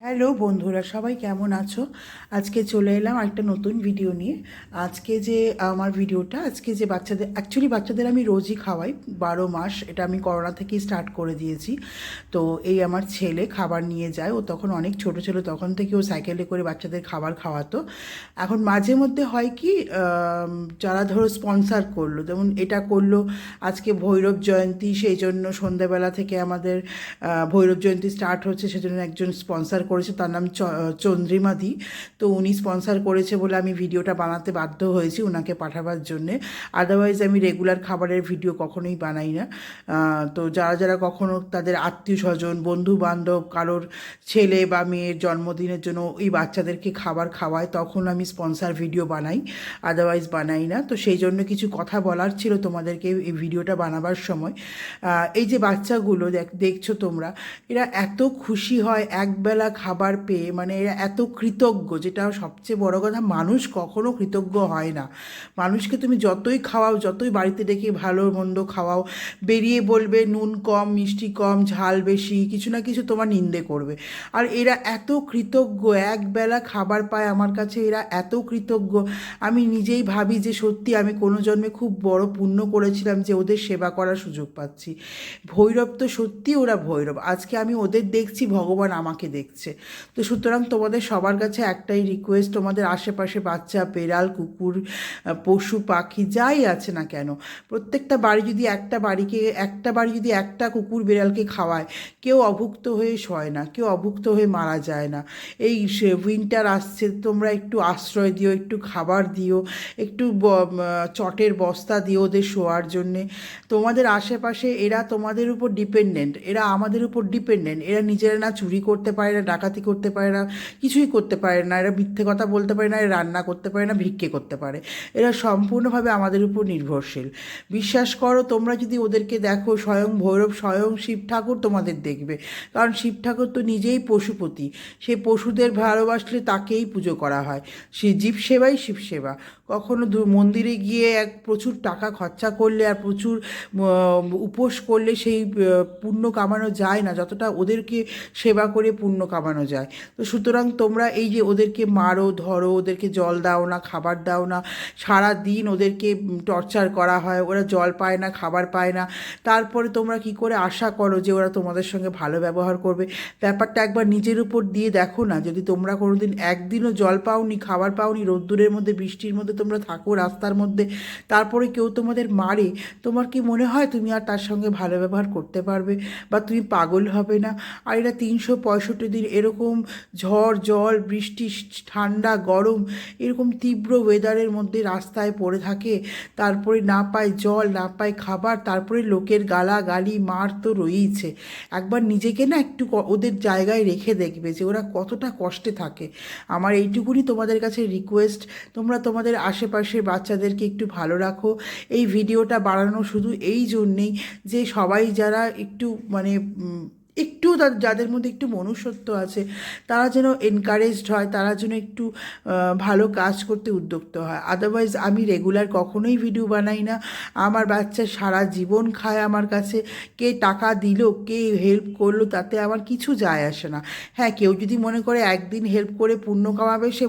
Hello বন্ধুরা, সবাই কেমন আছো? আজকে চলে এলাম একটা নতুন ভিডিও নিয়ে। আজকে যে আমার ভিডিওটা, আজকে যে বাচ্চাদের আমি রোজই খাওয়াই 12 মাস। এটা আমি করোনা থেকেই স্টার্ট করে দিয়েছি। তো এই আমার ছেলে খাবার নিয়ে যায়, ও তখন অনেক ছোট ছিল, তখন থেকে ও সাইকেলে করে বাচ্চাদের খাবার খাওয়াতো। এখন মাঝে মধ্যে হয় কি, যারা ধরো স্পন্সার করলো, যেমন এটা করলো আজকে ভৈরব জয়ন্তী, সেই জন্য সন্ধ্যাবেলা থেকে আমাদের ভৈরব জয়ন্তী স্টার্ট হচ্ছে, সেজন্য একজন স্পন্সার করেছে, তার নাম চন্দ্রিমাদি। তো উনি স্পন্সার করেছে বলে আমি ভিডিওটা বানাতে বাধ্য হয়েছি ওনাকে পাঠাবার জন্যে। আদারওয়াইজ আমি রেগুলার খাবারের ভিডিও কখনোই বানাই না। তো যারা যারা কখনো তাদের আত্মীয় স্বজন, বন্ধু বান্ধব, কারোর ছেলে বা মেয়ের জন্মদিনের জন্য এই বাচ্চাদেরকে খাবার খাওয়ায়, তখন আমি স্পন্সার ভিডিও বানাই, আদারওয়াইজ বানাই না। তো সেই জন্য কিছু কথা বলার ছিল তোমাদেরকে এই ভিডিওটা বানাবার সময়। এই যে বাচ্চাগুলো দেখছো তোমরা, এরা এত খুশি হয় একবেলা খাবার পেয়ে, মানে এরা এত কৃতজ্ঞ, যেটা সবচেয়ে বড় কথা। মানুষ কখনো কৃতজ্ঞ হয় না। মানুষকে তুমি যতই খাওয়াও, যতই বাড়িতে ডেকে ভালো মন্দ খাওয়াও, বেরিয়ে বলবে নুন কম, মিষ্টি কম, ঝাল বেশি, কিছু না কিছু তোমার নিন্দে করবে। আর এরা এত কৃতজ্ঞ, একবেলা খাবার পায় আমার কাছে, এরা এত কৃতজ্ঞ। আমি নিজেই ভাবি যে সত্যি আমি কোনো জন্মে খুব বড় পুণ্য করেছিলাম যে ওদের সেবা করার সুযোগ পাচ্ছি। ভৈরব তো সত্যি ওরা ভৈরব, আজকে আমি ওদের দেখছি, ভগবান আমাকে দেখছে। তো সুতরাং তোমাদের সবার কাছে একটাই রিকোয়েস্ট, তোমাদের আশেপাশে বাচ্চা, বেড়াল, কুকুর, পশু পাখি যাই আছে না কেন, প্রত্যেকটা বাড়ি যদি একটা বাড়ি যদি একটা কুকুর বেড়ালকে খাওয়ায়, কেউ অভুক্ত হয়ে শয় না, কেউ অভুক্ত হয়ে মারা যায় না। এই উইন্টার আসছে, তোমরা একটু আশ্রয় দিও, একটু খাবার দিও, একটু চটের বস্তা দিও ওদের শোয়ার জন্যে। তোমাদের আশেপাশে এরা তোমাদের উপর ডিপেন্ডেন্ট, এরা আমাদের উপর ডিপেন্ডেন্ট। এরা নিজেরা না চুরি করতে পারে না, ডাকাতি করতে পারে না, কিছুই করতে পারে না, এরা মিথ্যে কথা বলতে পারে না, এরা রান্না করতে পারে না, ভিক্ষে করতে পারে। এরা সম্পূর্ণভাবে আমাদের উপর নির্ভরশীল। বিশ্বাস করো, তোমরা যদি ওদেরকে দেখো, স্বয়ং ভৈরব, স্বয়ং শিব ঠাকুর তোমাদের দেখবে। কারণ শিব ঠাকুর তো নিজেই পশুপতি, সে পশুদের ভালোবাসলে তাকেই পুজো করা হয়। সে জীব সেবাই শিব সেবা। কখনো মন্দিরে গিয়ে প্রচুর টাকা খরচা করলে আর প্রচুর উপোস করলে সেই পুণ্য কামানো যায় না, যতটা ওদেরকে সেবা করে পুণ্য কামানো যায়। তো সুতরাং তোমরা এই যে ওদেরকে মারো, ধরো, ওদেরকে জল দাও না, খাবার দাও না, সারা দিন ওদেরকে টর্চার করা হয়, ওরা জল পায় না, খাবার পায় না, তারপরে তোমরা কি করে আশা করো যে ওরা তোমাদের সঙ্গে ভালো ব্যবহার করবে? ব্যাপারটা একবার নিজের উপর দিয়ে দেখো না। যদি তোমরা কোনোদিন একদিনও জল পাওনি, খাবার পাওনি, রোদ্দুরের মধ্যে, বৃষ্টির মধ্যে তোমরা থাকো রাস্তার মধ্যে, তারপরে কেউ তোমাদের মারে, তোমার কি মনে হয় তুমি আর তার সঙ্গে ভালো ব্যবহার করতে পারবে, বা তুমি পাগল হবে না? আর এরা 365 দিন এরকম ঝড়, জল, বৃষ্টি, ঠান্ডা, গরম, এরকম তীব্র ওয়েদারের মধ্যে রাস্তায় পড়ে থাকে, তারপরে না পায় জল, না পায় খাবার, তারপরে লোকের গালাগালি, মার তো রয়েইছে। একবার নিজেকে না একটু ওদের জায়গায় রেখে দেখবে যে ওরা কতটা কষ্টে থাকে। আমার এইটুকুনি তোমাদের কাছে রিকোয়েস্ট, তোমরা তোমাদের আশেপাশের বাচ্চাদেরকে একটু ভালো রাখো। এই ভিডিওটা বানানো শুধু এই জন্যেই যে সবাই যারা একটু মানে একটু যাদের মধ্যে একটু মনুষ্যত্ব আছে, তারা যেন এনকারেজড হয়, তারা যেন একটু ভালো কাজ করতে উদ্যুক্ত হয়। আদারওয়াইজ আমি রেগুলার কখনোই ভিডিও বানাই না। আমার বাচ্চা সারা জীবন খায় আমার কাছে, কে টাকা দিল, কে হেল্প করলো, তাতে আমার কিছু যায় আসে না। হ্যাঁ, কেউ যদি মনে করে একদিন হেল্প করে পুণ্য কামাবে, সে